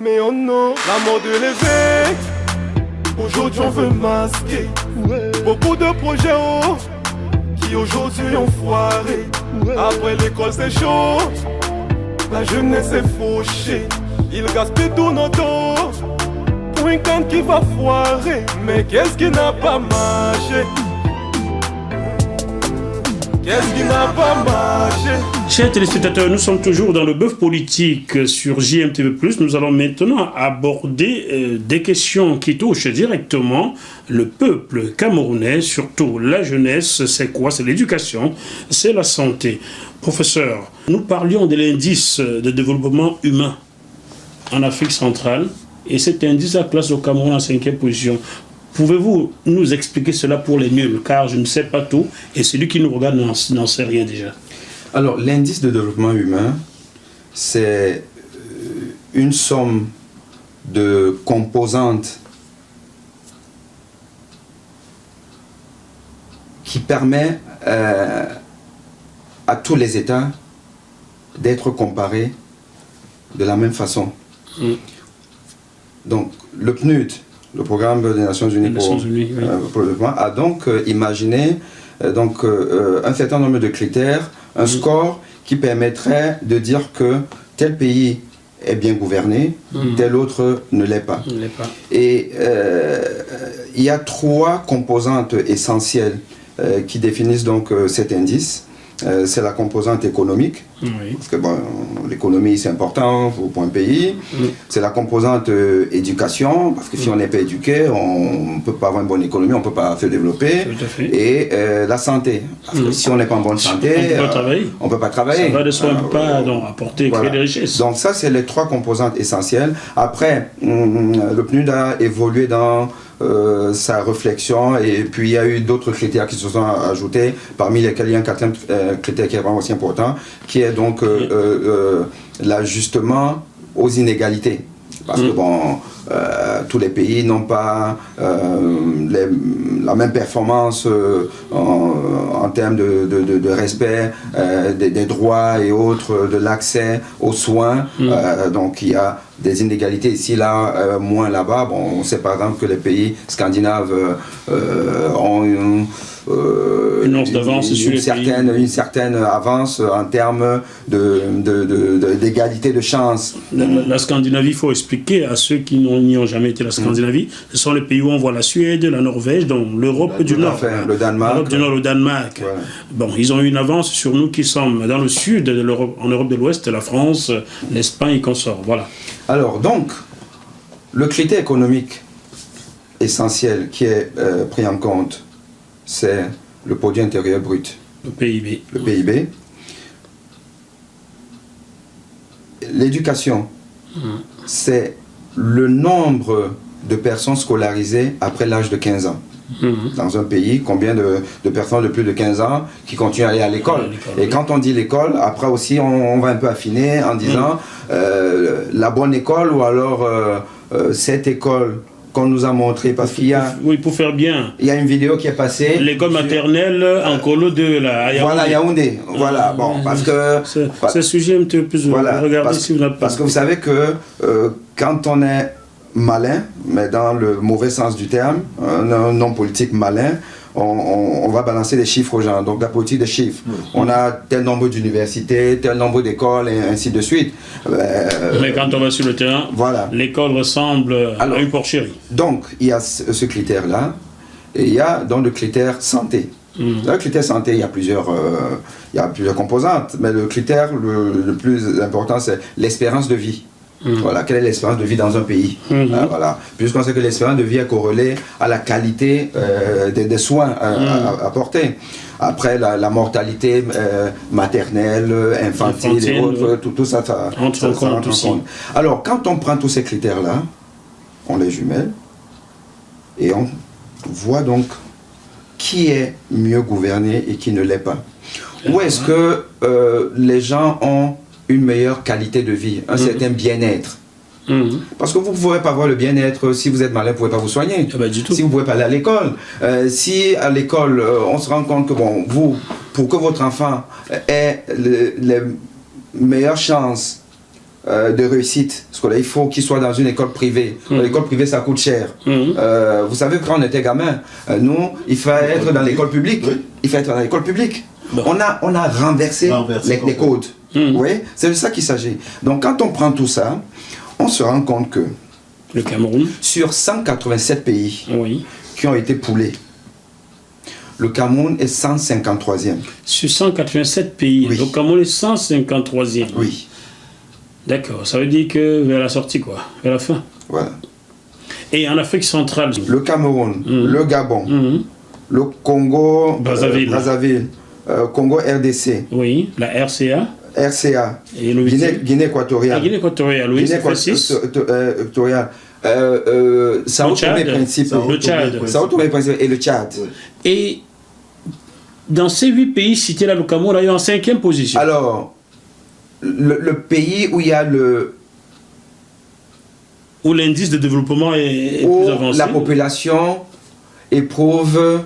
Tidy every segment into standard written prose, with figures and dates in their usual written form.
Mais oh non, la mort de l'évêque, aujourd'hui on veut masquer. Beaucoup de projets qui aujourd'hui ont foiré. Après l'école c'est chaud, la jeunesse est fauchée. Ils gaspillent tout notre dos pour une canne qui va foirer. Mais qu'est-ce qui n'a pas marché? Qu'est-ce qui n'a pas marché? Chers téléspectateurs, nous sommes toujours dans le bœuf politique sur JMTV+. Nous allons maintenant aborder des questions qui touchent directement le peuple camerounais, surtout la jeunesse. C'est quoi? C'est l'éducation, c'est la santé. Professeur, nous parlions de l'indice de développement humain en Afrique centrale et cet indice a place au Cameroun en 5e position. Pouvez-vous nous expliquer cela pour les nuls? Car je ne sais pas tout et celui qui nous regarde n'en sait rien déjà. Alors, l'indice de développement humain, c'est une somme de composantes qui permet à tous les États d'être comparés de la même façon. Donc, le PNUD, le Programme des Nations Unies pour le développement, a donc imaginé un certain nombre de critères, un score qui permettrait de dire que tel pays est bien gouverné, tel autre ne l'est pas. Et il y a 3 composantes essentielles qui définissent donc cet indice. C'est la composante économique, parce que bon, l'économie c'est important pour un pays. C'est la composante éducation, parce que si on n'est pas éduqué, on ne peut pas avoir une bonne économie, on ne peut pas se développer. Et la santé, parce que si on n'est pas en bonne santé, on ne peut pas travailler. Ça va de soi, on ne peut pas apporter, créer des richesses. Donc ça, c'est les 3 composantes essentielles. Après, le PNUD a évolué dans sa réflexion, et puis il y a eu d'autres critères qui se sont ajoutés, parmi lesquels il y a un 4e critère qui est vraiment aussi important, qui est donc l'ajustement aux inégalités. Parce que bon, tous les pays n'ont pas la même performance en termes de respect des droits et autres, de l'accès aux soins. Donc il y a des inégalités ici, là, moins là-bas. Bon, on sait par exemple que les pays scandinaves ont une certaine avance en termes d'égalité de chance. La Scandinavie, il faut expliquer à ceux qui n'y ont jamais été la Scandinavie, ce sont les pays où on voit la Suède, la Norvège, donc l'Europe du Nord. Le Danemark. L'Europe du Nord, le Danemark. Ouais. Bon, ils ont eu une avance sur nous qui sommes dans le sud de l'Europe, en Europe de l'Ouest, la France, l'Espagne et consorts. Voilà. Alors, donc, le critère économique essentiel qui est pris en compte, c'est le produit intérieur brut. Le PIB. Le PIB. L'éducation, c'est le nombre de personnes scolarisées après l'âge de 15 ans. Dans un pays, combien de personnes de plus de 15 ans qui continuent à aller à l'école. Et quand on dit l'école, après aussi on va un peu affiner en disant la bonne école ou alors cette école qu'on nous a montré, parce qu'il y a... Oui, pour faire bien. Il y a une vidéo qui est passée. L'école maternelle en Colo de la Yaoundé. Voilà, Yaoundé. Voilà, bon, parce que... C'est sujet un petit peu plus... Voilà, regardez si vous n'avez pas... Parce que vous savez que quand on est malin, mais dans le mauvais sens du terme, un homme politique malin, on va balancer des chiffres aux gens, donc la politique des chiffres. On a tel nombre d'universités, tel nombre d'écoles, et ainsi de suite. Mais quand on va sur le terrain, voilà, l'école ressemble à une porcherie. Donc, il y a ce critère-là, et il y a donc le critère santé. Dans le critère santé, il y a plusieurs composantes, mais le critère le plus important, c'est l'espérance de vie. Voilà, quelle est l'espérance de vie dans un pays? Voilà. Puisqu'on sait que l'espérance de vie est corrélée à la qualité des soins apportés. Après, la mortalité maternelle, infantile et autres, tout ça entre en compte. Alors, quand on prend tous ces critères-là, on les jumelle et on voit donc qui est mieux gouverné et qui ne l'est pas. Où est-ce que les gens ont une meilleure qualité de vie, un certain bien-être. Parce que vous ne pouvez pas avoir le bien-être si vous êtes malade, vous ne pouvez pas vous soigner. Si vous ne pouvez pas aller à l'école. Si à l'école, on se rend compte que bon, pour que votre enfant ait les meilleures chances de réussite scolaire, il faut qu'il soit dans une école privée. L'école privée, ça coûte cher. Vous savez, quand on était gamin, nous, il fallait être dans l'école publique. Il fallait être dans l'école publique. On a renversé les codes. Vous voyez, c'est de ça qu'il s'agit. Donc, quand on prend tout ça, on se rend compte que le Cameroun, sur 187 pays qui ont été poulés, le Cameroun est 153e. Sur 187 pays, le Cameroun est 153e. Oui. D'accord, ça veut dire que vers la sortie, quoi, vers la fin. Voilà. Et en Afrique centrale, le Cameroun, le Gabon, le Congo, Brazzaville, Congo RDC. Oui, la RCA. RCA. Et le Guinée équatoriale. Guinée équatoriale, oui, c'est facile. Sao Tomé et Principe. Le Tchad. Sao Tomé et Principe et le Tchad. Et dans ces 8 pays cités là, le Cameroun a eu en 5e position. Alors, le pays où il y a où l'indice de développement est plus avancé. La population éprouve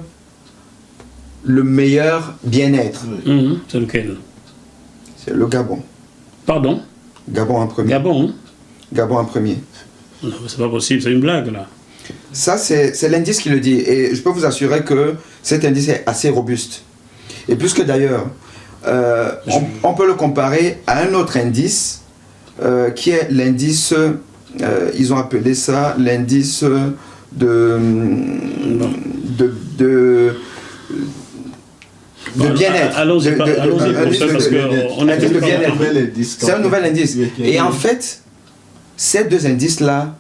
le meilleur bien-être. C'est lequel? C'est le Gabon. Pardon? Gabon en premier. Gabon? Gabon en premier. Non, c'est pas possible, c'est une blague là. Ça, c'est l'indice qui le dit. Et je peux vous assurer que cet indice est assez robuste. Et puisque d'ailleurs, on peut le comparer à un autre indice, qui est l'indice, ils ont appelé ça l'indice de bien-être. Allons-y, parce qu'on a de bien-être. C'est un nouvel indice. Et en fait, ces deux indices-là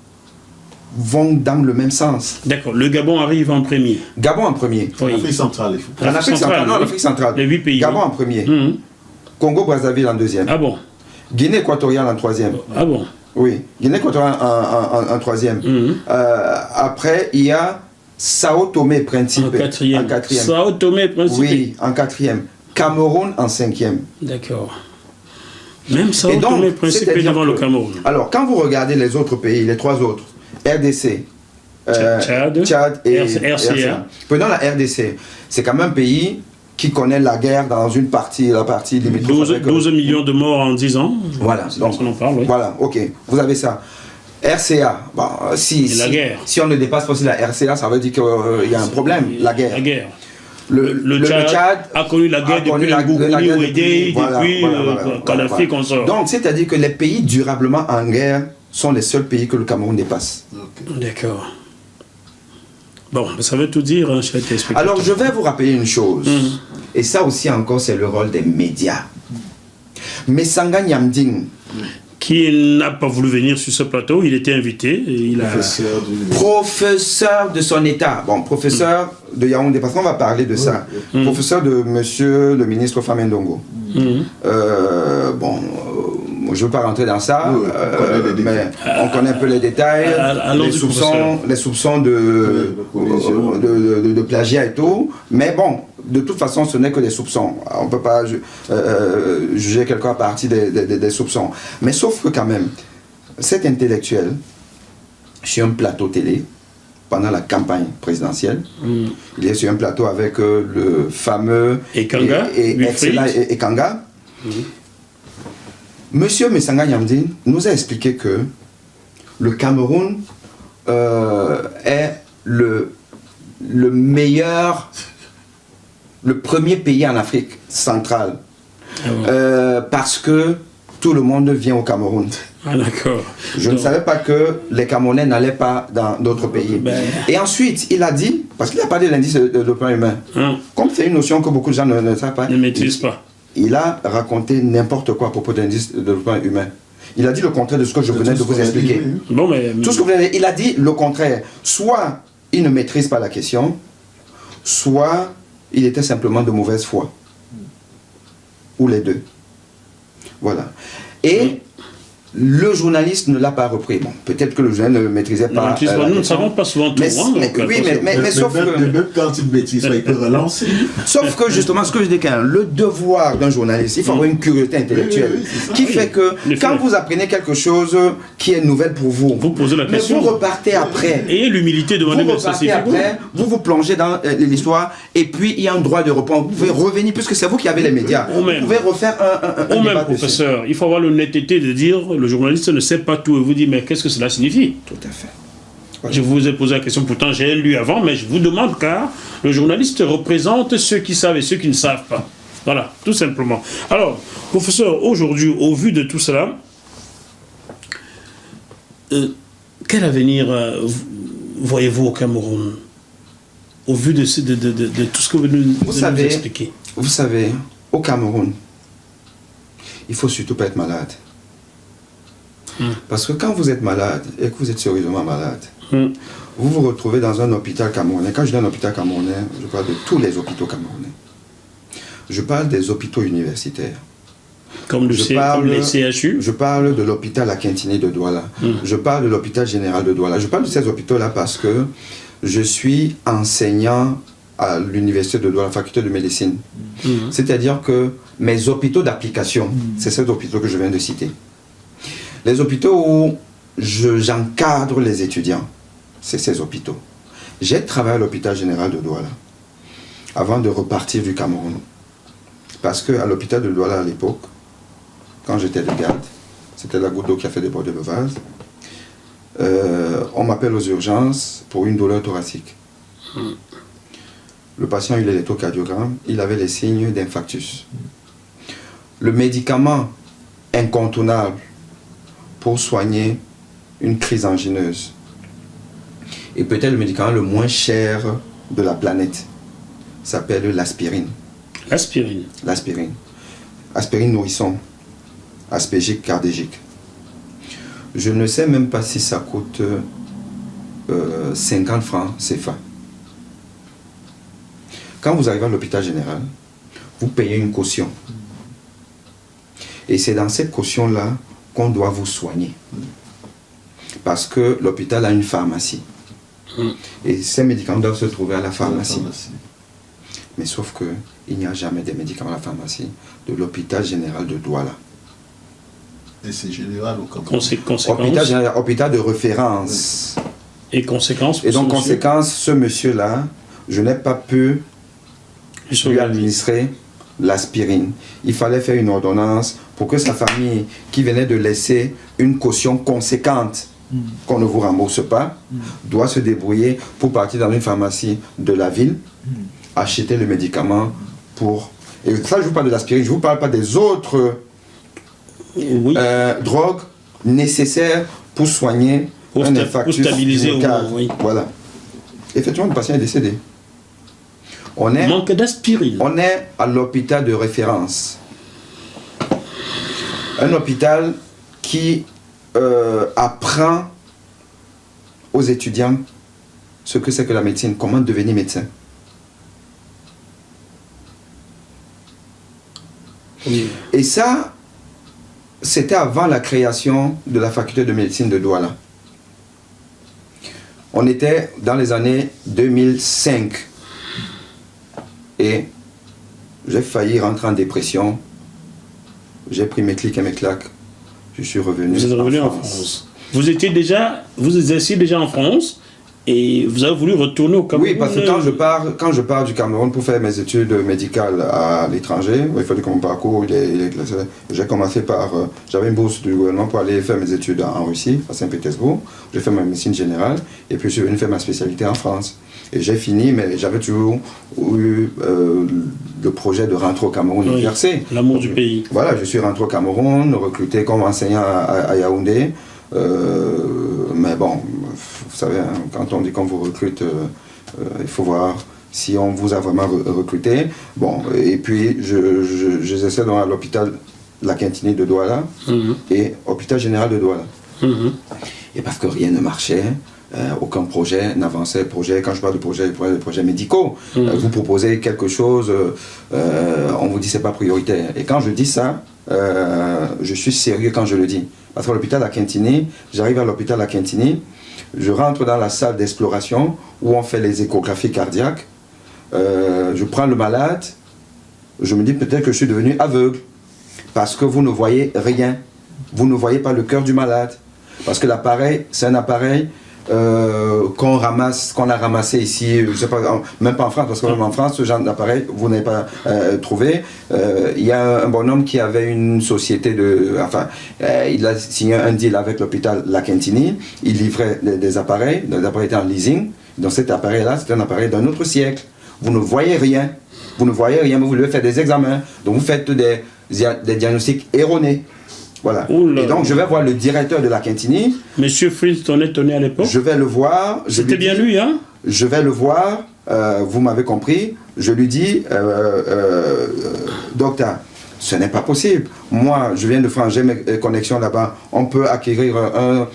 vont dans le même sens. D'accord, le Gabon arrive en premier. Gabon en premier. Oui. L'Afrique centrale, il faut. En Afrique centrale, non, l'Afrique centrale. Les 8 pays. Gabon en premier. Congo Brazzaville en deuxième. Ah bon? Guinée équatoriale en troisième. Ah bon? Oui, Guinée équatoriale en troisième. Après, il y a Sao Tomé et Principe en quatrième. Sao Tomé et Principe. Oui, en quatrième. Cameroun en cinquième. D'accord. Même Sao Tomé et Principe est devant le Cameroun. Alors, quand vous regardez les autres pays, les trois autres, RDC, Tchad et RCA. Prenons la RDC. C'est quand même un pays qui connaît la guerre dans une partie, la partie limitrophe. 12 millions de morts en 10 ans. Voilà, donc, on en parle, oui. Voilà, ok, vous avez ça. RCA, bon, si on ne dépasse pas aussi la RCA, ça veut dire qu'il y a un problème, la guerre. La guerre. Le Tchad a connu la guerre depuis depuis Kadhafi qu'on sort. Donc, c'est-à-dire que les pays durablement en guerre sont les seuls pays que le Cameroun dépasse. D'accord. Bon, ça veut tout dire, hein, cher téléspectateur. Alors, je vais vous rappeler une chose. Et ça aussi encore, c'est le rôle des médias. Messanga Nyamding, qui n'a pas voulu venir sur ce plateau, il était invité. Et professeur de son état. Bon, professeur de Yaoundé, parce qu'on va parler de ça. Professeur de monsieur le ministre Famé Ndongo. Je ne veux pas rentrer dans ça, mais on connaît un peu les détails, les soupçons de plagiat et tout. Mais bon, de toute façon, ce n'est que des soupçons. On ne peut pas juger quelqu'un à partir des soupçons. Mais sauf que quand même, cet intellectuel, sur un plateau télé, pendant la campagne présidentielle, il est sur un plateau avec le fameux Ekanga, excellent Ekanga. Monsieur Messanga Nyamding nous a expliqué que le Cameroun est le meilleur, le premier pays en Afrique centrale, parce que tout le monde vient au Cameroun. Ah d'accord. Je ne savais pas que les Camerounais n'allaient pas dans d'autres pays. Et ensuite, il a dit, parce qu'il a parlé de l'indice de développement humain, comme c'est une notion que beaucoup de gens ne savent pas, ne maîtrisent pas. Il a raconté n'importe quoi à propos d'indice de développement humain. Il a dit le contraire de ce que je venais de vous expliquer. Tout ce que vous avez dit, il a dit le contraire. Soit il ne maîtrise pas la question, soit il était simplement de mauvaise foi. Ou les deux. Voilà. Et le journaliste ne l'a pas repris. Bon, peut-être que le journaliste ne le maîtrisait pas. Nous ne savons pas souvent tout. Mais sauf que... Même quand il maîtrise, il peut relancer. Sauf que justement, ce que je dis, le devoir d'un journaliste, il faut avoir une curiosité intellectuelle qui fait que quand vous apprenez quelque chose qui est nouvelle pour vous, vous posez la question. Mais vous repartez après. Ayez l'humilité de demander vous repartez après, vous plongez dans l'histoire et puis il y a un droit de répondre. Vous pouvez revenir puisque c'est vous qui avez les médias. Vous pouvez refaire un débat. Professeur, il faut avoir l'honnêteté de dire le journaliste ne sait pas tout et vous dit mais qu'est-ce que cela signifie? Tout à fait. Voilà. Je vous ai posé la question, pourtant j'ai lu avant, mais je vous demande car le journaliste représente ceux qui savent et ceux qui ne savent pas. Voilà, tout simplement. Alors, professeur, aujourd'hui, au vu de tout cela, quel avenir voyez-vous au Cameroun? Au vu de tout ce que vous nous expliquez. Vous savez, au Cameroun, il ne faut surtout pas être malade. Parce que quand vous êtes malade et que vous êtes sérieusement malade, vous vous retrouvez dans un hôpital camerounais. Quand je dis un hôpital camerounais, je parle de tous les hôpitaux camerounais. Je parle des hôpitaux universitaires. Comme les CHU. Je parle de l'hôpital Akintini de Douala. Je parle de l'hôpital général de Douala. Je parle de ces hôpitaux-là parce que je suis enseignant à l'université de Douala, la faculté de médecine. C'est-à-dire que mes hôpitaux d'application, c'est ces hôpitaux que je viens de citer. Les hôpitaux où j'encadre les étudiants, c'est ces hôpitaux. J'ai travaillé à l'hôpital général de Douala avant de repartir du Cameroun. Parce qu'à l'hôpital de Douala à l'époque, quand j'étais de garde, c'était la goutte d'eau qui a fait déborder le vase, on m'appelle aux urgences pour une douleur thoracique. Le patient a eu l'électrocardiogramme, il avait les signes d'infarctus. Le médicament incontournable pour soigner une crise angineuse, et peut-être le médicament le moins cher de la planète, s'appelle l'aspirine. L'aspirine. L'aspirine. Aspirine nourrisson. Aspégique cardégique. Je ne sais même pas si ça coûte 50 francs CFA. Quand vous arrivez à l'hôpital général, vous payez une caution. Et c'est dans cette caution-là qu'on doit vous soigner. Parce que l'hôpital a une pharmacie. Et ces médicaments doivent se trouver à la pharmacie. Mais sauf qu'il n'y a jamais de médicaments à la pharmacie de l'hôpital général de Douala. Et c'est général au Cameroun. Conséquence. Hôpital général, hôpital de référence. Et conséquence. Et donc, conséquence, ce monsieur-là, je n'ai pas pu lui administrer l'aspirine. Il fallait faire une ordonnance pour que sa famille, qui venait de laisser une caution conséquente, qu'on ne vous rembourse pas, doit se débrouiller pour partir dans une pharmacie de la ville, acheter le médicament pour... Et ça, je ne vous parle de l'aspirine, je ne vous parle pas des autres drogues nécessaires pour soigner un infarctus. Pour stabiliser au moins, oui. Voilà. Effectivement, le patient est décédé. Manque d'aspirine. On est à l'hôpital de référence. Un hôpital qui apprend aux étudiants ce que c'est que la médecine, comment devenir médecin. Oui. Et ça, c'était avant la création de la faculté de médecine de Douala. On était dans les années 2005. Et j'ai failli rentrer en dépression. J'ai pris mes clics et mes claques. Je suis revenu. Vous êtes revenu en France. Vous exerciez déjà en France et vous avez voulu retourner au Cameroun. Oui, parce que quand je pars du Cameroun pour faire mes études médicales à l'étranger, il fallait que mon parcours, j'ai commencé par... j'avais une bourse du gouvernement pour aller faire mes études en Russie, à Saint-Pétersbourg. J'ai fait ma médecine générale et puis je suis venu faire ma spécialité en France. Et j'ai fini, mais j'avais toujours eu le projet de rentrer au Cameroun et exercer. L'amour du pays. Voilà, je suis rentré au Cameroun, recruté comme enseignant à Yaoundé. Mais bon, vous savez, hein, quand on dit qu'on vous recrute, il faut voir si on vous a vraiment recruté. Bon, et puis j'exerçais à l'hôpital Akintini de Douala et hôpital général de Douala. Et parce que rien ne marchait, aucun projet n'avançait. Quand je parle de projets médicaux, vous proposez quelque chose, on vous dit c'est pas prioritaire. Et quand je dis ça, je suis sérieux quand je le dis. Parce qu'à l'hôpital Akintini, j'arrive à l'hôpital Akintini, je rentre dans la salle d'exploration où on fait les échographies cardiaques, je prends le malade, je me dis peut-être que je suis devenu aveugle, parce que vous ne voyez rien, vous ne voyez pas le cœur du malade, parce que l'appareil, c'est un appareil qu'on ramasse, qu'on a ramassé ici, je sais pas, même pas en France, parce que même en France, ce genre d'appareil, vous n'avez pas trouvé. Il y a un bonhomme qui avait une société de... Enfin, il a signé un deal avec l'hôpital Lacantini, il livrait des appareils étaient en leasing. Donc cet appareil-là, c'est un appareil d'un autre siècle. Vous ne voyez rien. Vous ne voyez rien, mais vous devez faire des examens. Donc vous faites des diagnostics erronés. Voilà. Et donc je vais voir le directeur de la Quintini. Monsieur Fritz Tonnet à l'époque. Je vais le voir. C'était bien lui, hein? Je vais le voir. Vous m'avez compris. Je lui dis, docteur, ce n'est pas possible. Moi, je viens de France, j'ai mes connexions là-bas. On peut acquérir un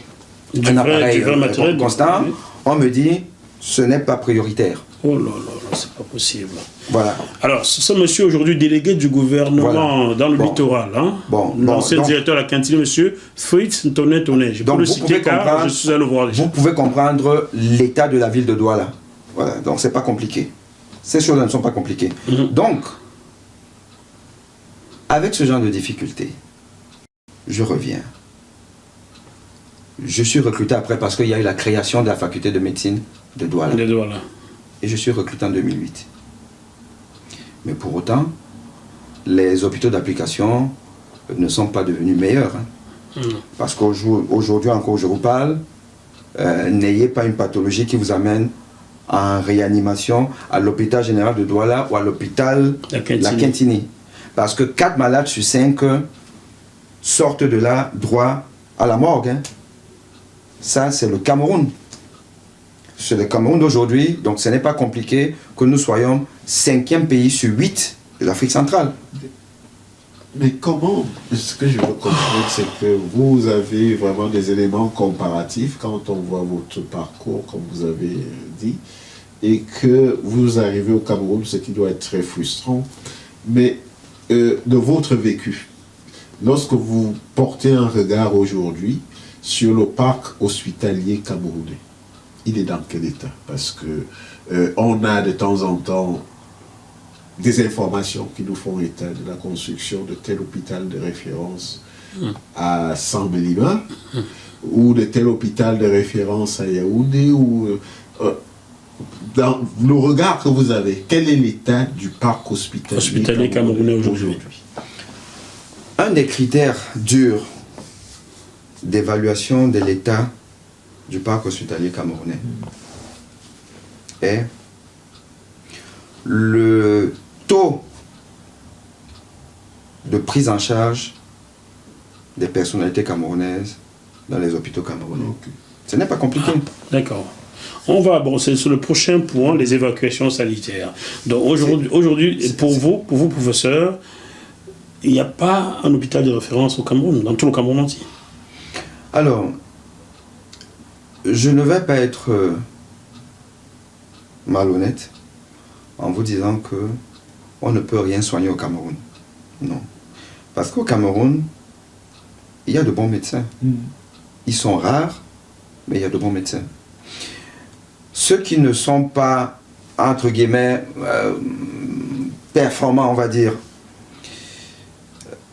appareil matériel constant. Oui. On me dit, ce n'est pas prioritaire. Oh là là, c'est pas possible. Voilà. Alors, ce monsieur aujourd'hui délégué du gouvernement dans le littoral, hein? L'ancien directeur de la Quintini, monsieur Fritz Tonnet. Je peux le citer car je suis allé le voir déjà. Vous pouvez comprendre l'état de la ville de Douala. Voilà, donc c'est pas compliqué. Ces choses ne sont pas compliquées. Donc, avec ce genre de difficultés, je reviens. Je suis recruté après parce qu'il y a eu la création de la faculté de médecine de Douala. Et je suis recruté en 2008. Mais pour autant, les hôpitaux d'application ne sont pas devenus meilleurs. Hein. Parce qu'aujourd'hui encore, je vous parle, n'ayez pas une pathologie qui vous amène en réanimation à l'hôpital général de Douala ou à l'hôpital La Quintini. Parce que 4 malades sur 5 sortent de là droit à la morgue. Hein. Ça, c'est le Cameroun. C'est le Cameroun d'aujourd'hui, donc ce n'est pas compliqué que nous soyons 5e pays sur 8 de l'Afrique centrale. Mais comment, ce que je veux comprendre, c'est que vous avez vraiment des éléments comparatifs quand on voit votre parcours, comme vous avez dit, et que vous arrivez au Cameroun, ce qui doit être très frustrant, mais de votre vécu, lorsque vous portez un regard aujourd'hui sur le parc hospitalier camerounais, il est dans quel état? Parce que on a de temps en temps des informations qui nous font état de la construction de tel hôpital de référence à Saint-Mélima ou de tel hôpital de référence à Yaoundé. Ou, dans le regard que vous avez, quel est l'état du parc hospitalier camerounais aujourd'hui? Un des critères durs d'évaluation de l'état du parc hospitalier camerounais est le taux de prise en charge des personnalités camerounaises dans les hôpitaux camerounais. Ce n'est pas compliqué. D'accord. On va aborder sur le prochain point, les évacuations sanitaires. Donc aujourd'hui, pour vous, professeur, il n'y a pas un hôpital de référence au Cameroun, dans tout le Cameroun entier. Alors, je ne vais pas être malhonnête en vous disant que on ne peut rien soigner au Cameroun. Non. Parce qu'au Cameroun, il y a de bons médecins. Ils sont rares, mais il y a de bons médecins. Ceux qui ne sont pas, entre guillemets, performants, on va dire,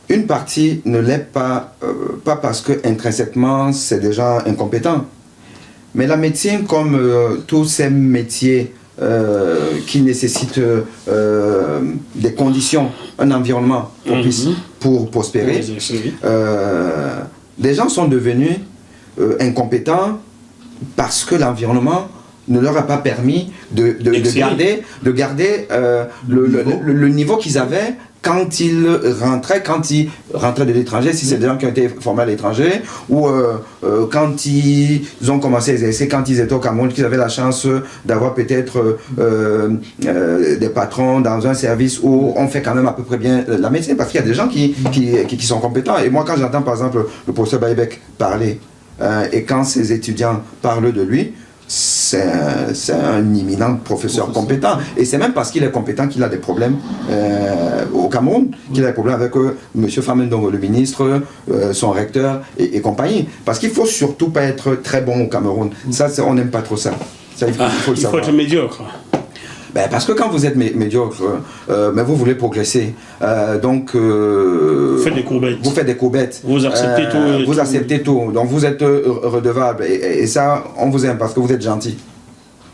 une partie ne l'est pas, pas parce que intrinsèquement c'est des gens incompétents. Mais la médecine, comme tous ces métiers qui nécessitent des conditions, un environnement propice pour prospérer, les gens sont devenus incompétents parce que l'environnement ne leur a pas permis de garder le niveau qu'ils avaient quand ils rentraient de l'étranger, si c'est des gens qui ont été formés à l'étranger, ou quand ils ont commencé à exercer, quand ils étaient au Cameroun, qu'ils avaient la chance d'avoir peut-être des patrons dans un service où on fait quand même à peu près bien la médecine, parce qu'il y a des gens qui sont compétents. Et moi, quand j'entends par exemple le professeur Baïbek parler, et quand ses étudiants parlent de lui, c'est un imminent professeur compétent. Et c'est même parce qu'il est compétent qu'il a des problèmes au Cameroun, qu'il a des problèmes avec M. Famendongo, le ministre, son recteur et compagnie. Parce qu'il ne faut surtout pas être très bon au Cameroun. Ça, on n'aime pas trop ça. Il faut le savoir. Il faut être médiocre. Ben, parce que quand vous êtes médiocre, mais vous voulez progresser, donc Vous faites des courbettes. vous faites des courbettes. Vous acceptez tout. Vous acceptez tout. Donc vous êtes redevable. Et ça, on vous aime parce que vous êtes gentil.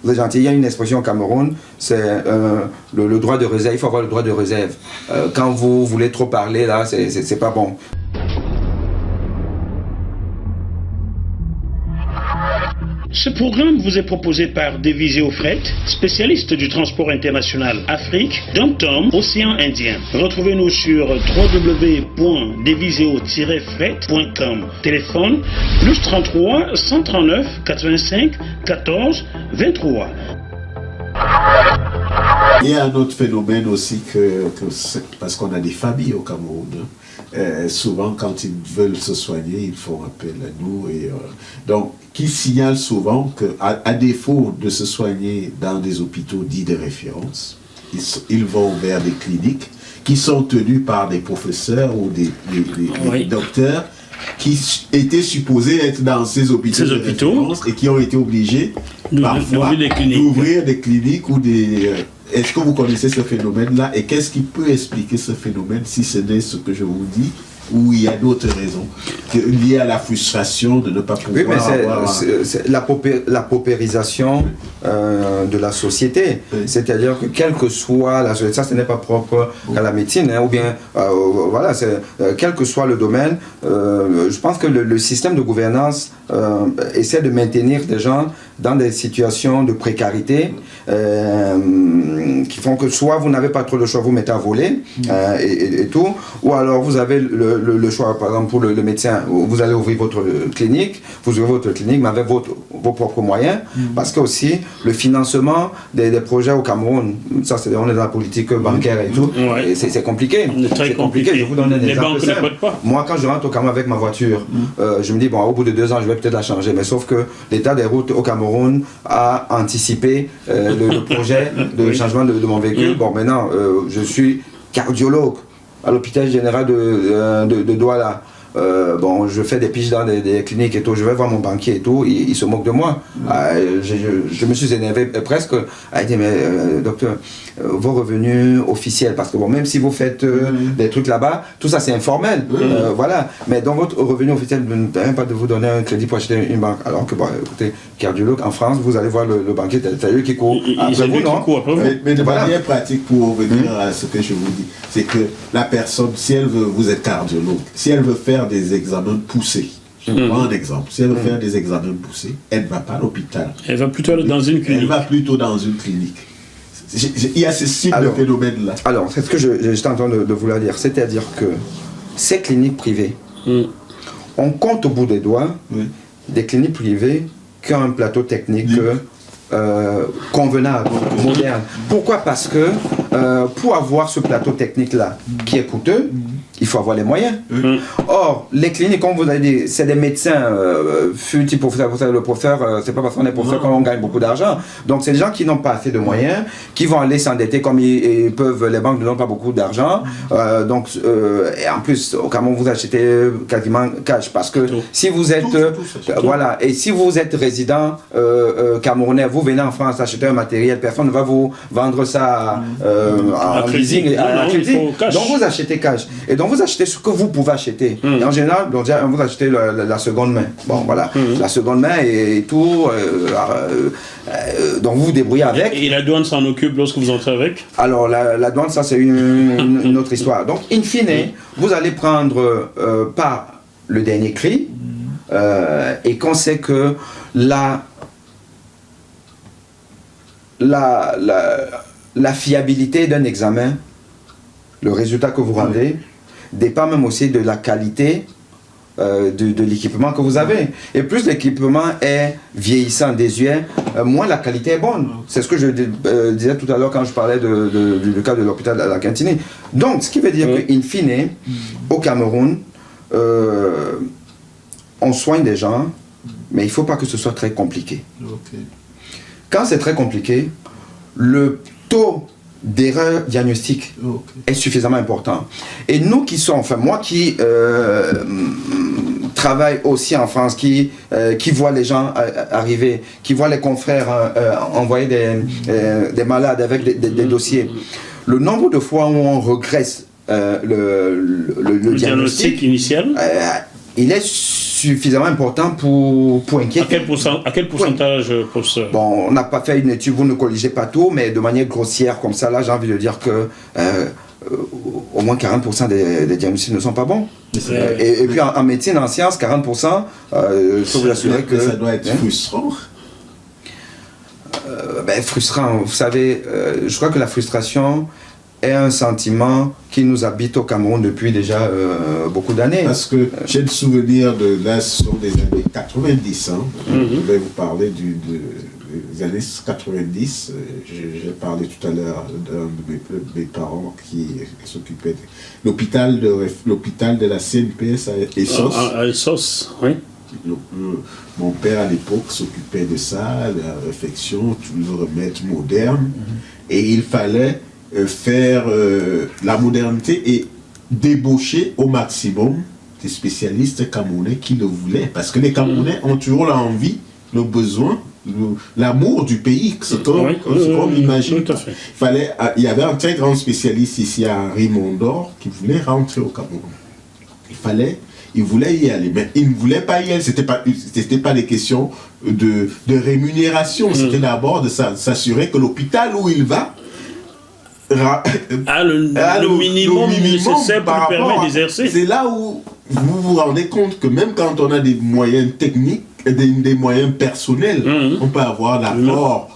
Vous êtes gentil. Il y a une expression au Cameroun, c'est le droit de réserve. Il faut avoir le droit de réserve. Quand vous voulez trop parler, là, c'est pas bon. Ce programme vous est proposé par Deviseo Fret, spécialiste du transport international Afrique, Dom-Tom, Océan Indien. Retrouvez-nous sur www.deviseo-fret.com. Téléphone +33 139 85 14 23. Il y a un autre phénomène aussi parce qu'on a des familles au Cameroun. Souvent, quand ils veulent se soigner, ils font appel à nous. Donc, qui signalent souvent qu'à défaut de se soigner dans des hôpitaux dits de référence, ils vont vers des cliniques qui sont tenues par des professeurs ou des docteurs qui étaient supposés être dans ces hôpitaux de référence et qui ont été obligés parfois d'ouvrir des cliniques ou des... Est-ce que vous connaissez ce phénomène-là et qu'est-ce qui peut expliquer ce phénomène si ce n'est ce que je vous dis ou il y a d'autres raisons liées à la frustration de ne pas pouvoir avoir... c'est la paupérisation de la société. Oui. C'est-à-dire que quelle que soit la société, ça ce n'est pas propre à la médecine, hein, ou bien, voilà, quel que soit le domaine, je pense que le système de gouvernance essaie de maintenir des gens dans des situations de précarité qui font que soit vous n'avez pas trop le choix, vous mettez à voler et tout, ou alors vous avez le choix, par exemple pour le médecin, vous allez ouvrir votre clinique, vous ouvrez votre clinique mais avec vos propres moyens, parce que aussi le financement des projets au Cameroun, ça on est dans la politique bancaire et tout, et c'est compliqué. Très compliqué. Je vous donne un exemple simple. Pas. Moi quand je rentre au Cameroun avec ma voiture, je me dis bon au bout de 2 ans je vais peut-être la changer, mais sauf que l'état des routes au Cameroun a anticipé le projet de changement de mon véhicule. Bon maintenant je suis cardiologue à l'hôpital général de Douala. Bon, je fais des piges dans des cliniques et tout, je vais voir mon banquier et tout, il se moque de moi. Je me suis énervé presque. Il dit, mais docteur, vos revenus officiels, parce que bon, même si vous faites des trucs là-bas, tout ça c'est informel, voilà. Mais dans votre revenu officiel, ne me permet pas de vous donner un crédit pour acheter une banque. Alors que, bon, écoutez, cardiologue en France, vous allez voir le banquier, c'est lui qui court. Après vous, non? Mais de manière pratique, pour revenir à ce que je vous dis, c'est que la personne, si elle veut, vous êtes cardiologue, si elle veut faire des examens poussés, je prends un exemple, si elle veut faire des examens poussés, elle ne va pas à l'hôpital. Elle va plutôt dans une clinique. Elle va plutôt dans une clinique. Il y a ce type de phénomène-là. Alors, c'est ce que j'étais en train de vouloir dire, c'est-à-dire que ces cliniques privées, on compte au bout des doigts des cliniques privées qui ont un plateau technique convenable, moderne. Pourquoi? Parce que pour avoir ce plateau technique-là, qui est coûteux, il faut avoir les moyens. Or, les cliniques, comme vous avez dit, c'est des médecins, futur professeur, le professeur, c'est pas parce qu'on est professeur qu'on gagne beaucoup d'argent. Donc, c'est des gens qui n'ont pas assez de moyens, qui vont aller s'endetter comme ils peuvent, les banques ne donnent pas beaucoup d'argent. Donc, et en plus, au Cameroun, vous achetez quasiment cash, parce que si vous êtes, voilà, et si vous êtes résident camerounais, vous venez en France acheter un matériel, personne ne va vous vendre ça en leasing, donc vous achetez cash. Et donc vous achetez ce que vous pouvez acheter. Et en général, vous achetez la seconde main. Bon, voilà, la seconde main et tout. Donc vous vous débrouillez avec. Et la douane s'en occupe lorsque vous entrez avec? Alors la douane, ça c'est une autre histoire. Donc in fine, vous allez prendre par le dernier cri, et qu'on sait que la fiabilité d'un examen, le résultat que vous rendez, dépend même aussi de la qualité de l'équipement que vous avez. Et plus l'équipement est vieillissant, désuet, moins la qualité est bonne. C'est ce que je disais tout à l'heure quand je parlais du cas de l'hôpital à la Cantini. Donc, ce qui veut dire qu'in fine, au Cameroun, on soigne des gens, mais il ne faut pas que ce soit très compliqué. Quand c'est très compliqué, le taux d'erreur diagnostique est suffisamment important. Et nous qui sommes, enfin moi qui travaille aussi en France, qui voit les gens arriver, qui voit les confrères envoyer des malades avec des dossiers, le nombre de fois où on regresse le diagnostic initial, il est suffisamment important pour inquiéter. À quel pourcentage, professeur? Bon, on n'a pas fait une étude, vous ne corrigez pas tout, mais de manière grossière comme ça, là, j'ai envie de dire que au moins 40% des diagnostics ne sont pas bons. Et puis en médecine, en sciences, 40%, je peux vous assurer que... Ça doit être frustrant. Frustrant, vous savez, je crois que la frustration est un sentiment qui nous habite au Cameroun depuis déjà beaucoup d'années. Parce que j'ai le souvenir là, ce sont des années 90, hein. Je vais vous parler des années 90. J'ai parlé tout à l'heure d'un de mes parents qui s'occupait de l'hôpital de la CNPS à Essos. À Essos, oui. Mon père à l'époque s'occupait de ça, de la réfection, tout le remède moderne. Et il fallait faire la modernité et débaucher au maximum des spécialistes camerounais qui le voulaient. Parce que les Camerounais ont toujours l'envie, le besoin, l'amour du pays. C'est comme imagine. Il y avait un très grand spécialiste ici à Rimondor qui voulait rentrer au Cameroun. Il voulait y aller, mais il ne voulait pas y aller. C'était pas des questions de rémunération. C'était d'abord de s'assurer que l'hôpital où il va le minimum nécessaire pour lui permettre d'exercer. C'est là où vous vous rendez compte que même quand on a des moyens techniques, des moyens personnels, on peut avoir l'apport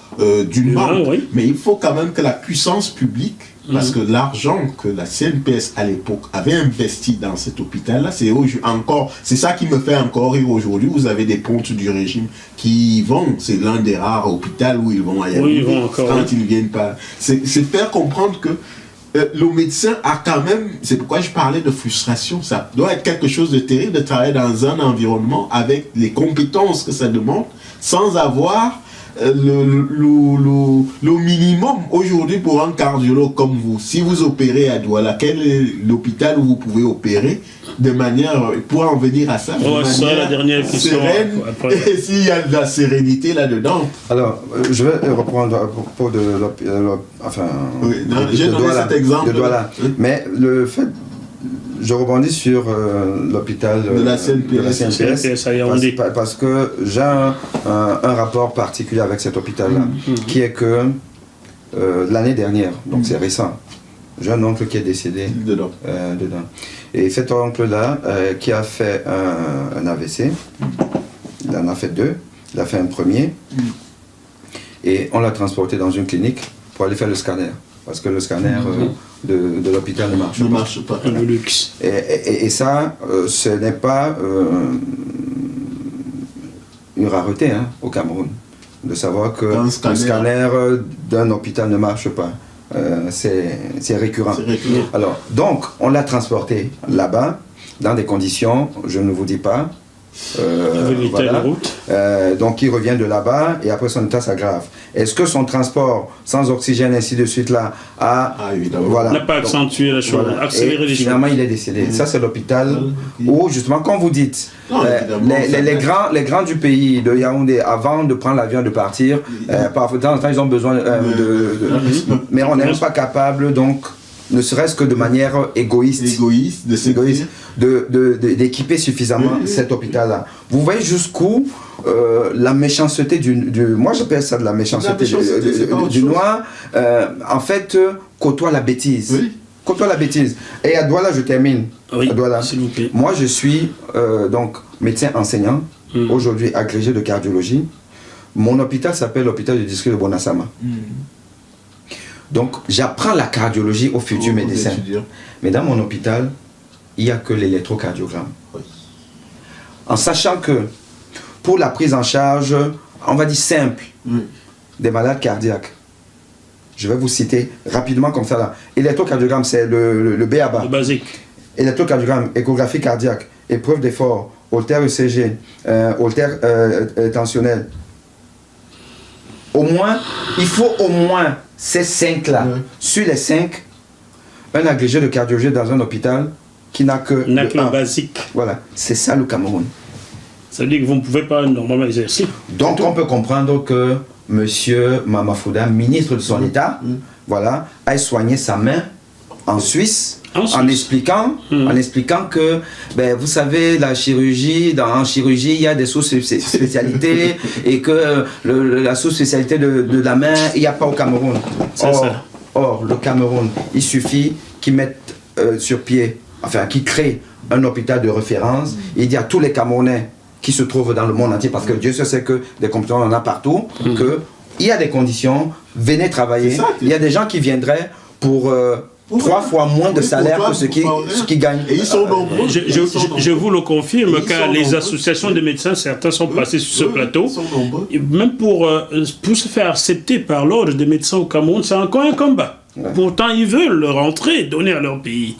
d'une banque, mais il faut quand même que la puissance publique, parce que l'argent que la CNPS à l'époque avait investi dans cet hôpital-là, c'est ça qui me fait encore rire aujourd'hui. Vous avez des pontes du régime qui y vont, c'est l'un des rares hôpitaux où ils vont aller quand ils viennent pas. C'est faire comprendre que le médecin a quand même, c'est pourquoi je parlais de frustration, ça doit être quelque chose de terrible de travailler dans un environnement avec les compétences que ça demande, sans avoir le minimum aujourd'hui pour un cardiologue comme vous. Si vous opérez à Douala, quel est l'hôpital où vous pouvez opérer de manière, pour en venir à ça, la dernière question sereine, et s'il y a de la sérénité là-dedans. Alors, je vais reprendre à propos de j'ai donné cet exemple de Douala. Mais le fait, je rebondis sur l'hôpital de la CNPS parce que j'ai un rapport particulier avec cet hôpital-là, qui est que l'année dernière, donc c'est récent, j'ai un oncle qui est décédé dedans. Et cet oncle-là, qui a fait un AVC, il en a fait 2, il a fait un premier, et on l'a transporté dans une clinique pour aller faire le scanner. Parce que le scanner de l'hôpital ne marche pas. Le luxe. Et ça, ce n'est pas une rareté au Cameroun, de savoir que le scanner d'un hôpital ne marche pas. C'est récurrent. Alors, donc, on l'a transporté là-bas, dans des conditions, je ne vous dis pas, donc il revient de là-bas et après son état s'aggrave. Est-ce que son transport sans oxygène ainsi de suite là n'a pas accentué la chose, accéléré les choses. Finalement il est décédé. Ça c'est l'hôpital où justement, comme vous dites, les grands du pays de Yaoundé, avant de prendre l'avion de partir, parfois de temps en temps ils ont besoin mais on n'est même pas capable, donc ne serait-ce que de manière égoïste d'équiper suffisamment cet hôpital-là. Vous voyez jusqu'où la méchanceté moi j'appelle ça de la méchanceté du noir, en fait, côtoie la bêtise. Côtoie la bêtise. Et à Douala, je termine. À Douala. Moi, je suis donc médecin enseignant, aujourd'hui agrégé de cardiologie. Mon hôpital s'appelle l'hôpital du district de Bonassama. Donc, j'apprends la cardiologie aux futurs médecins. Mais dans mon hôpital, il n'y a que l'électrocardiogramme. En sachant que pour la prise en charge, on va dire simple, des malades cardiaques, je vais vous citer rapidement comme ça là. Électrocardiogramme, c'est le B.A.B.A. Le basique. Électrocardiogramme, échographie cardiaque, épreuve d'effort, holter ECG, holter tensionnel. il faut au moins ces 5-là. Sur les 5, un agrégé de cardiologie dans un hôpital qui n'a que le basique. Voilà, c'est ça le Cameroun. Ça veut dire que vous ne pouvez pas normalement exercer. Donc on peut comprendre que M. Mamafouda, ministre de son État, voilà, a soigné sa main en Suisse, en expliquant que, ben, vous savez, en chirurgie, il y a des sous-spécialités et que la sous-spécialité de la main, il n'y a pas au Cameroun. Or, le Cameroun, il suffit qu'ils mettent sur pied, enfin, qu'ils créent un hôpital de référence. Il dit à tous les Camerounais qui se trouvent dans le monde entier, parce que Dieu sait que des compétences on en a partout, qu'il y a des conditions, venez travailler. Il y a des gens qui viendraient pour 3 fois moins de salaire que ce qu'ils gagnent. Et ils sont nombreux. Je vous le confirme, car les associations de médecins, certains sont passés sur ce plateau. Même pour se faire accepter par l'ordre des médecins au Cameroun, c'est encore un combat. Pourtant, ils veulent rentrer, donner à leur pays.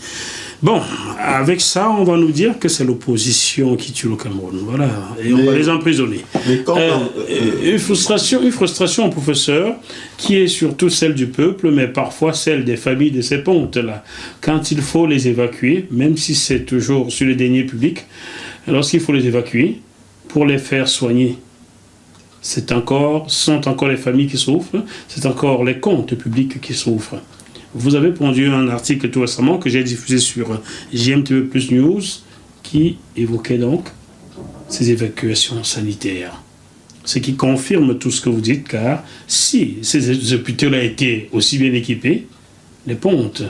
Bon, avec ça, on va nous dire que c'est l'opposition qui tue le Cameroun. Voilà, et on va les emprisonner. Une frustration, professeur, qui est surtout celle du peuple, mais parfois celle des familles de ces pontes-là. Quand il faut les évacuer, même si c'est toujours sur les deniers publics, lorsqu'il faut les évacuer pour les faire soigner, sont encore les familles qui souffrent, c'est encore les comptes publics qui souffrent. Vous avez pondu un article tout récemment que j'ai diffusé sur JMTV Plus News qui évoquait donc ces évacuations sanitaires. Ce qui confirme tout ce que vous dites, car si ces hôpitaux-là étaient aussi bien équipés, les pontes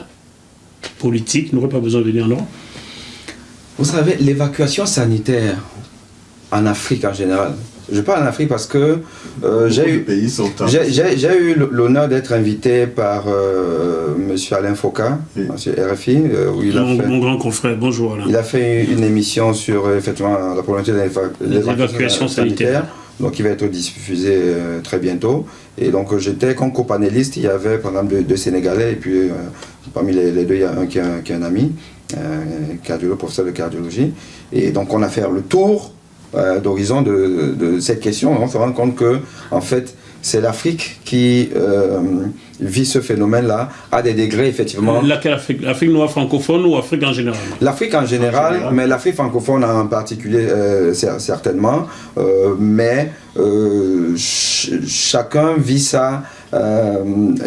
politiques n'auraient pas besoin de venir, non? Vous savez, l'évacuation sanitaire en Afrique en général, je parle en Afrique parce que j'ai eu l'honneur d'être invité par M. Alain Foucault, M. RFI. Où il mon grand confrère, bonjour Alain. Il a fait une émission sur effectivement la problématique des évacuations sanitaires. Donc il va être diffusé très bientôt. Et donc j'étais comme copanéliste, il y avait par exemple deux Sénégalais, et puis parmi les deux, il y a un qui est un ami, cardiologue, professeur de cardiologie. Et donc on a fait le tour d'horizon de cette question. On se rend compte que en fait c'est l'Afrique qui vit ce phénomène-là à des degrés effectivement. L'Afrique noire francophone ou Afrique en général? L'Afrique en général, mais l'Afrique francophone en particulier certainement. Mais chacun vit ça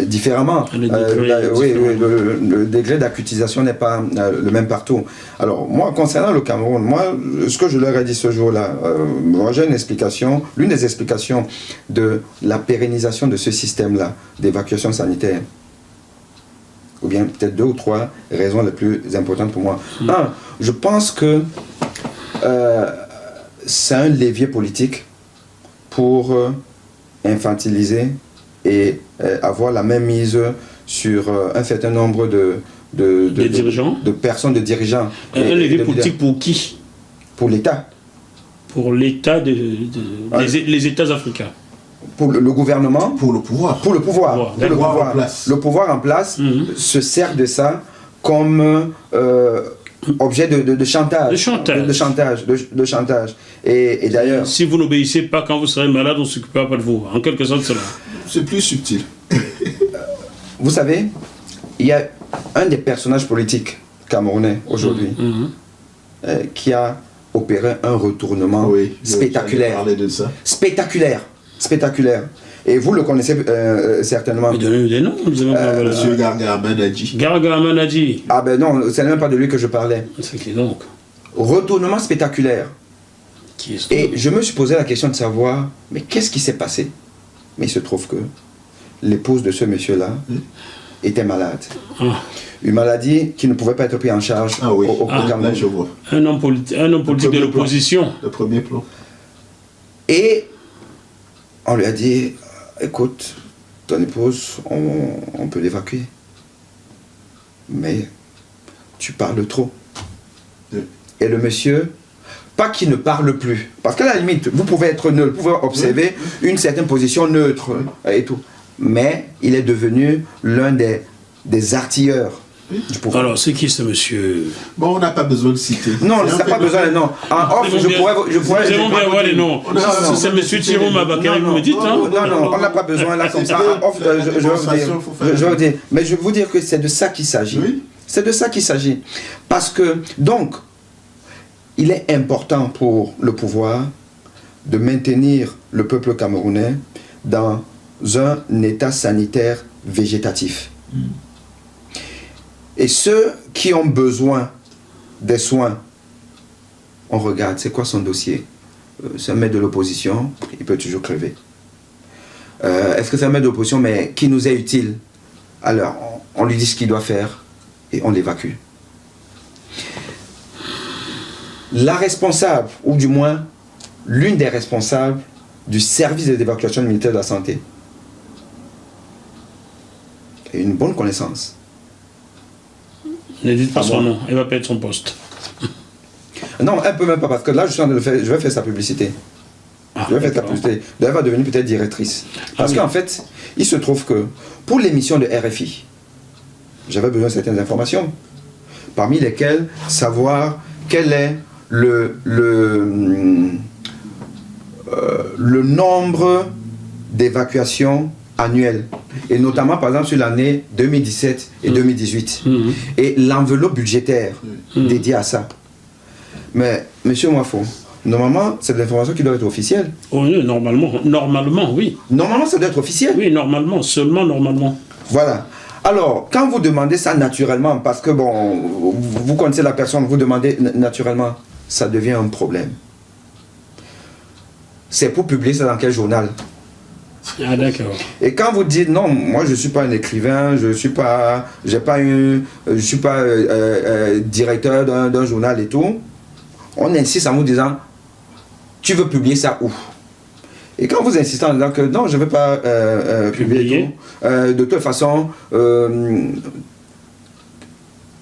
différemment. Le degré d'acutisation n'est pas le même partout. Alors moi, concernant le Cameroun, ce que je leur ai dit ce jour-là, moi j'ai une explication, l'une des explications de la pérennisation de ce système-là d'évacuation sanitaire, ou bien peut-être 2 ou 3 raisons les plus importantes pour moi. Un, je pense que c'est un levier politique pour infantiliser et avoir la même mise sur un certain nombre de personnes, de dirigeants. Un levier politique pour qui? Pour l'État. Pour l'État, les États africains. Pour le gouvernement. Pour le pouvoir. Pour le pouvoir. Le pouvoir en place se sert de ça comme objet de chantage. De chantage. Et d'ailleurs... Si vous n'obéissez pas quand vous serez malade, on ne s'occupera pas de vous. En quelque sorte, cela. C'est plus subtil. Vous savez, il y a un des personnages politiques camerounais aujourd'hui qui a opéré un retournement spectaculaire. De ça. Spectaculaire. Et vous le connaissez certainement. Mais donnez-nous des noms. Monsieur Gargara Manadji. Gargara Manadji. Ah ben non, c'est même pas de lui que je parlais. C'est qui donc? Retournement spectaculaire. Et je me suis posé la question de savoir, mais qu'est-ce qui s'est passé? Mais il se trouve que l'épouse de ce monsieur-là était malade. Une maladie qui ne pouvait pas être prise en charge au Cameroun. Là, je vois. Un homme politique de l'opposition. Le premier plan. Et on lui a dit, écoute, ton épouse, on peut l'évacuer. Mais tu parles trop. Et le monsieur, pas qu'il ne parle plus, parce qu'à la limite, vous pouvez être neutre, vous pouvez observer une certaine position neutre et tout. Mais il est devenu l'un des artilleurs du pouvoir. Alors, c'est qui ce monsieur? Bon, on n'a pas besoin de citer. Non, C'est un ça n'a pas phénomène. besoin, non. En off, je pourrais... J'aimerais bien voir les noms. Non, C'est monsieur Thierry Mabakari, vous me dites, hein? Non, on n'a pas besoin là comme ça. En off, je vais vous dire. Mais je vais vous dire que c'est de ça qu'il s'agit. Oui. C'est de ça qu'il s'agit. Parce que, donc, il est important pour le pouvoir de maintenir le peuple camerounais dans un état sanitaire végétatif. Et ceux qui ont besoin des soins, on regarde, c'est quoi son dossier? C'est un maître de l'opposition, il peut toujours crever. Est-ce que c'est un maître de l'opposition, mais qui nous est utile? Alors, on lui dit ce qu'il doit faire et on l'évacue. La responsable, ou du moins l'une des responsables du service d'évacuation du ministère de la Santé, a une bonne connaissance. Ne dites pas son nom, elle va perdre son poste. Non, elle peut même pas, parce que là, je vais faire sa publicité. Ah, Je vais faire sa publicité. Elle va devenir peut-être directrice. Parce oui. qu'en fait, il se trouve que pour l'émission de RFI, j'avais besoin de certaines informations, parmi lesquelles savoir quel est le nombre d'évacuations annuelles, et notamment par exemple sur l'année 2017 et 2018, et l'enveloppe budgétaire dédiée à ça. Mais, monsieur Mwafo, normalement, c'est de l'information qui doit être officielle. Oh, oui, normalement, oui. Normalement, ça doit être officiel. Oui, normalement, seulement normalement. Voilà. Alors, quand vous demandez ça naturellement, parce que bon, vous connaissez la personne, vous demandez naturellement, ça devient un problème. C'est pour publier ça dans quel journal? Ah, d'accord. Et quand vous dites non, moi je ne suis pas un écrivain, je ne suis pas, directeur d'un journal et tout, on insiste en vous disant, tu veux publier ça où? Et quand vous insistez en disant que non, je ne veux pas publier tout, de toute façon,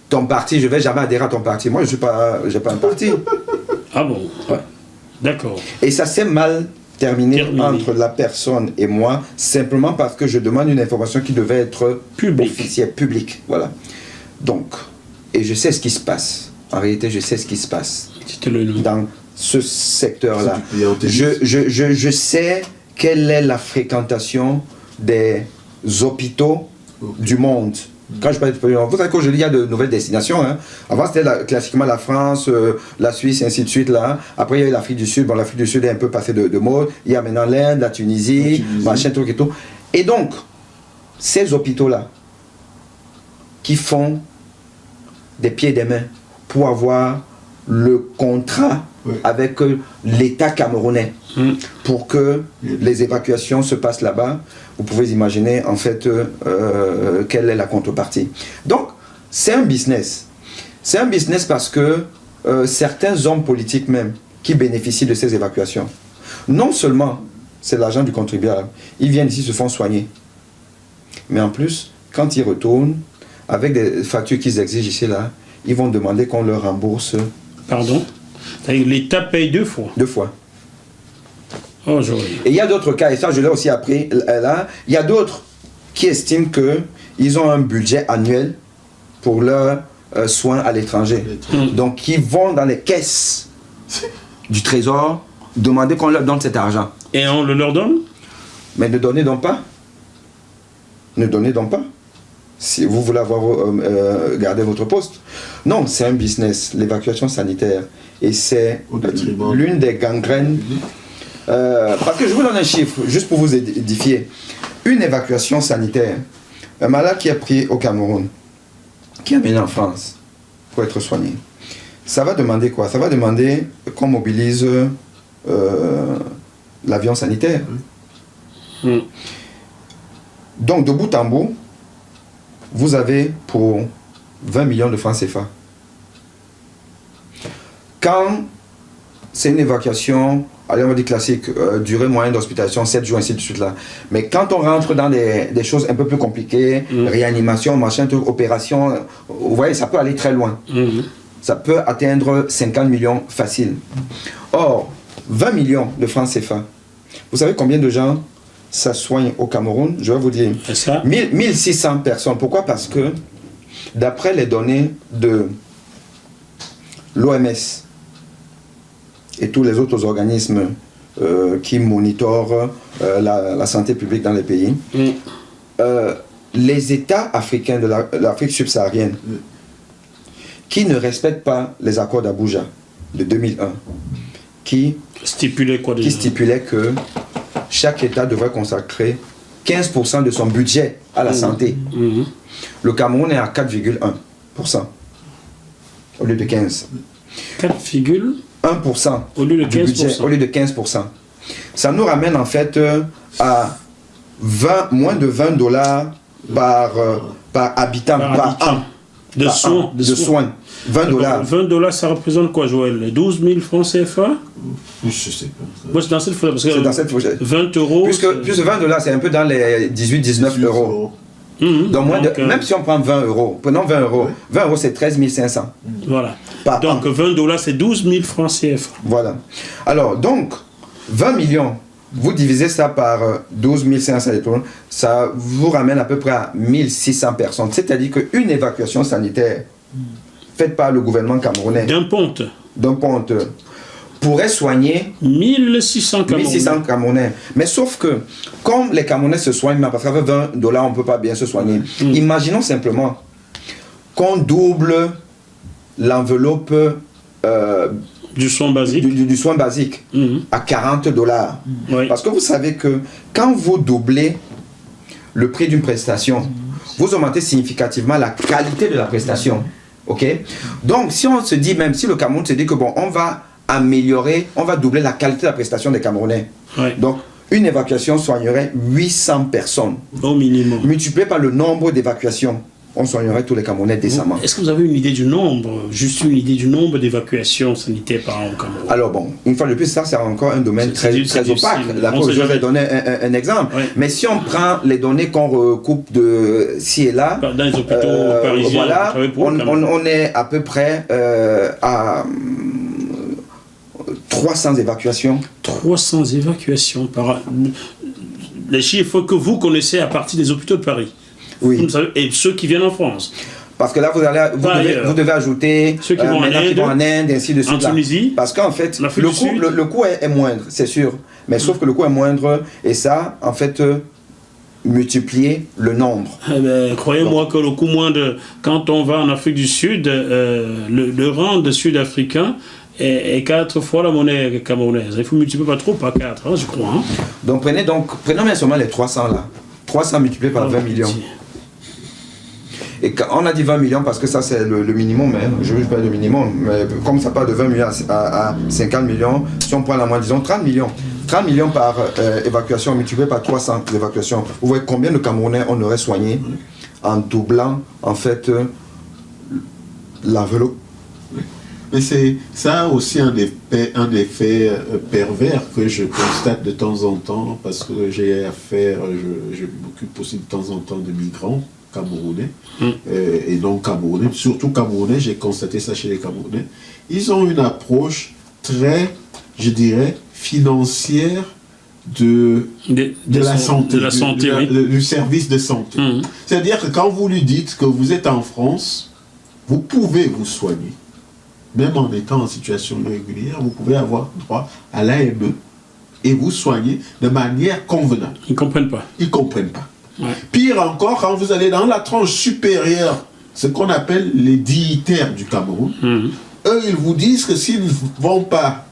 ton parti, je ne vais jamais adhérer à ton parti. Moi, je n'ai pas un parti. Ah bon? Ouais. D'accord. Et ça s'est mal terminé entre la personne et moi, simplement parce que je demande une information qui devait être officielle, publique. Voilà. Donc, et je sais ce qui se passe. En réalité, je sais ce qui se passe. C'était le nom. Dans ce secteur-là. Je sais quelle est la fréquentation des hôpitaux du monde. Quand je parle de vous savez qu'aujourd'hui il y a de nouvelles destinations. Hein. Avant c'était classiquement la France, la Suisse, et ainsi de suite. Là. Après il y a eu l'Afrique du Sud. Bon, l'Afrique du Sud est un peu passée de mode. Il y a maintenant l'Inde, la Tunisie, machin, truc et tout. Et donc, ces hôpitaux-là, qui font des pieds et des mains pour avoir le contrat avec l'État camerounais pour que les évacuations se passent là-bas, vous pouvez imaginer en fait quelle est la contrepartie. Donc, c'est un business. C'est un business parce que certains hommes politiques même qui bénéficient de ces évacuations, non seulement c'est l'argent du contribuable, ils viennent ici, se font soigner, mais en plus, quand ils retournent, avec des factures qu'ils exigent ici là, ils vont demander qu'on leur rembourse. Pardon? L'État paye 2 fois. 2 fois. Oh, joli. Et il y a d'autres cas, et ça je l'ai aussi appris là, il y a d'autres qui estiment qu'ils ont un budget annuel pour leurs soins à l'étranger. Donc ils vont dans les caisses du trésor demander qu'on leur donne cet argent. Et on le leur donne? Mais ne donnez donc pas. Ne donnez donc pas. Si vous voulez avoir gardé votre poste. Non, c'est un business, l'évacuation sanitaire. Et c'est l'une des gangrènes. Parce que je vous donne un chiffre, juste pour vous édifier. Une évacuation sanitaire, un malade qui est pris au Cameroun, qui est amené en France pour être soigné, ça va demander quoi? Ça va demander qu'on mobilise l'avion sanitaire. Donc, de bout en bout, vous avez pour 20 millions de francs CFA. Quand c'est une évacuation, allez, on va dire classique, durée moyenne d'hospitalisation, 7 jours, ainsi de suite là. Mais quand on rentre dans des choses un peu plus compliquées, réanimation, machin, opération, vous voyez, ça peut aller très loin. Ça peut atteindre 50 millions facile. Or, 20 millions de francs CFA, vous savez combien de gens ça soigne au Cameroun? Je vais vous dire. 1600 personnes. Pourquoi? Parce que D'après les données de l'OMS et tous les autres organismes qui monitorent la santé publique dans les pays, les États africains de l'Afrique subsaharienne qui ne respectent pas les accords d'Abuja de 2001, qui stipulait que chaque État devrait consacrer 15% de son budget à la santé. Le Cameroun est à 4,1% au lieu de 15%. 4,1% au lieu de 15%. Au lieu de 15%. Ça nous ramène en fait à moins de $20 par habitant par an. De soins. $20. $20, ça représente quoi, Joël? 12 000 francs CFA? Je sais pas. Moi, c'est dans cette fourchette. C'est dans cette fourchette. 20 euros. Plus $20, c'est un peu dans les 18-19 euros. Donc, même si on prend 20 euros, prenons 20 euros. 20 euros, c'est 13 500. Voilà. Donc, $20, c'est 12 000 francs CFA. Voilà. Alors, donc, 20 millions, vous divisez ça par 12 500, ça vous ramène à peu près à 1600 personnes. C'est-à-dire qu'une évacuation sanitaire faite par le gouvernement camerounais d'un ponte pourrait soigner 1600 Camerounais. Mais sauf que, comme les Camerounais se soignent, parce qu'avec $20, on ne peut pas bien se soigner. Imaginons simplement qu'on double l'enveloppe du soin basique, du soin basique à $40. Oui. Parce que vous savez que quand vous doublez le prix d'une prestation, vous augmentez significativement la qualité de la prestation. Ok? Donc, si on se dit, même si le Cameroun se dit que bon, on va améliorer, on va doubler la qualité de la prestation des Camerounais. Oui. Donc, une évacuation soignerait 800 personnes. Au minimum. Multiplié par le nombre d'évacuations, on soignerait tous les Camerounais décemment. Est-ce que vous avez une idée du nombre, juste une idée du nombre d'évacuations sanitaires par an au Cameroun? Alors bon, une fois de plus, ça c'est encore un domaine très opaque. Là, je vais donner un exemple. Oui. Mais si on prend les données qu'on recoupe de ci et là, dans les hôpitaux parisiens, voilà, on est à peu près à 300 évacuations. 300 évacuations par an. Les chiffres que vous connaissez à partir des hôpitaux de Paris. Oui. Et ceux qui viennent en France. Parce que là, vous devez ajouter ceux qui vont en Inde, ainsi de suite. En Tunisie. Parce qu'en fait, le coût est moindre, c'est sûr. Mais sauf que le coût est moindre, et ça, en fait, multiplier le nombre. Eh ben, croyez-moi que le coût moindre, quand on va en Afrique du Sud, le rand sud-africain est 4 fois la monnaie camerounaise. Il faut multiplier pas trop par 4, hein, je crois. Hein. Donc, prenons bien seulement les 300 là. 300 multiplié par 20 millions. Et on a dit 20 millions parce que ça c'est le minimum, hein. Je veux pas le minimum, mais comme ça part de 20 millions à 50 millions, si on prend la moyenne, disons 30 millions. 30 millions par évacuation multiplié par 300 évacuations. Vous voyez combien de Camerounais on aurait soigné en doublant en fait l'enveloppe. Mais c'est ça aussi un effet pervers que je constate de temps en temps, parce que j'ai affaire, je m'occupe aussi de temps en temps de migrants camerounais, et donc camerounais, surtout camerounais, j'ai constaté ça chez les Camerounais. Ils ont une approche très, je dirais, financière de la santé, du service de santé. C'est-à-dire que quand vous lui dites que vous êtes en France, vous pouvez vous soigner. Même en étant en situation irrégulière, vous pouvez avoir droit à l'AME et vous soigner de manière convenable. Ils ne comprennent pas. Ils ne comprennent pas. Ouais. Pire encore, quand vous allez dans la tranche supérieure, ce qu'on appelle les dignitaires du Cameroun, eux, ils vous disent que s'ils ne vont pas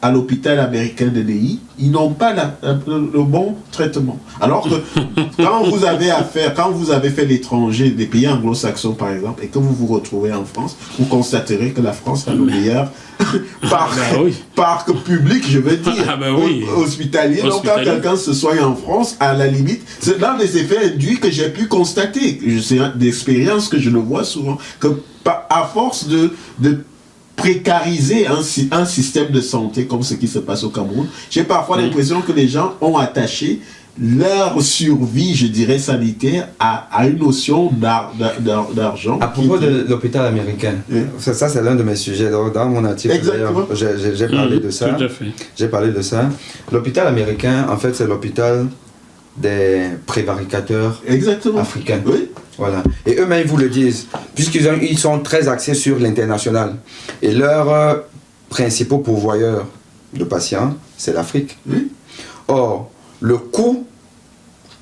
à l'hôpital américain de Neuilly, ils n'ont pas le bon traitement. Alors que quand vous avez fait l'étranger, des pays anglo-saxons par exemple, et que vous vous retrouvez en France, vous constaterez que la France a le meilleur parc public, je veux dire, hospitalier. Donc quand quelqu'un se soigne en France, à la limite, c'est l'un des effets induits que j'ai pu constater. C'est d'expérience que je le vois souvent, que à force de précariser un système de santé comme ce qui se passe au Cameroun, j'ai parfois l'impression que les gens ont attaché leur survie, je dirais, sanitaire à une notion d'argent. À propos de l'hôpital américain, ça c'est l'un de mes sujets. Dans mon article, d'ailleurs, j'ai parlé de ça. Tout à fait. J'ai parlé de ça. L'hôpital américain, en fait, c'est l'hôpital des prévaricateurs Exactement. africains. Oui. Voilà. Et eux-mêmes vous le disent, ils sont très axés sur l'international. Et leurs principaux pourvoyeurs de patients, c'est l'Afrique. Oui. Or, le coût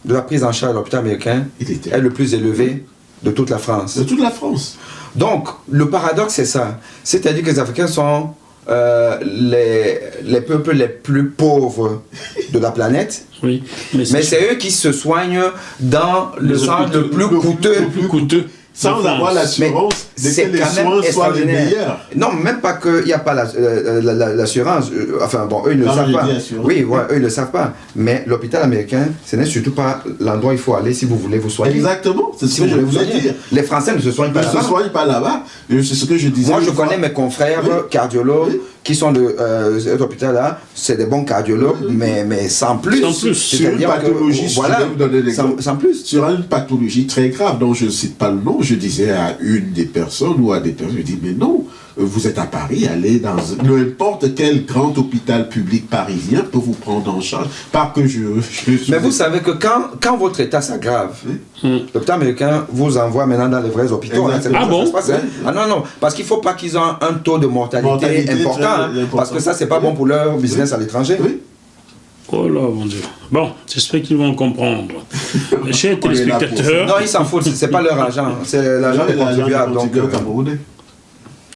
de la prise en charge à l'hôpital américain est le plus élevé de toute la France. De toute la France. Donc, le paradoxe, c'est ça. C'est-à-dire que les Africains sont les peuples les plus pauvres de la planète. Oui, mais c'est eux qui se soignent dans le centre le plus coûteux. Sans avoir l'assurance de que les soins soient les meilleurs. Non, même pas qu'il n'y a pas l'assurance. Enfin, bon, eux, ils ne le savent pas. Oui, ouais, eux, ils ne le savent pas. Mais l'hôpital américain, ce n'est surtout pas l'endroit où il faut aller si vous voulez vous soigner. Exactement, c'est ce que je voulais dire. Les Français ne se soignent pas là-bas. Ils ne se soignent pas là-bas. C'est ce que je disais. Moi, je connais mes confrères cardiologues qui sont de cet hôpital-là. C'est des bons cardiologues, mais sans plus. Sans plus. Sur une pathologie, sans plus. Sur une pathologie très grave, dont je ne cite pas le nom, je disais à une des personnes ou à des personnes, je dis, mais non, vous êtes à Paris, allez dans n'importe quel grand hôpital public parisien peut vous prendre en charge. Pas que mais vous savez que quand votre état s'aggrave, l'hôpital américain vous envoie maintenant dans les vrais hôpitaux. Hein, ah bon? Ah non, parce qu'il ne faut pas qu'ils aient un taux de mortalité important, parce que ça, c'est pas bon pour leur business à l'étranger. Oui. Oh là, mon Dieu. Bon, j'espère qu'ils vont comprendre. Chers téléspectateurs... Non, ils s'en foutent, c'est pas leur argent, c'est l'argent des contribuables. Donc, Camerounais.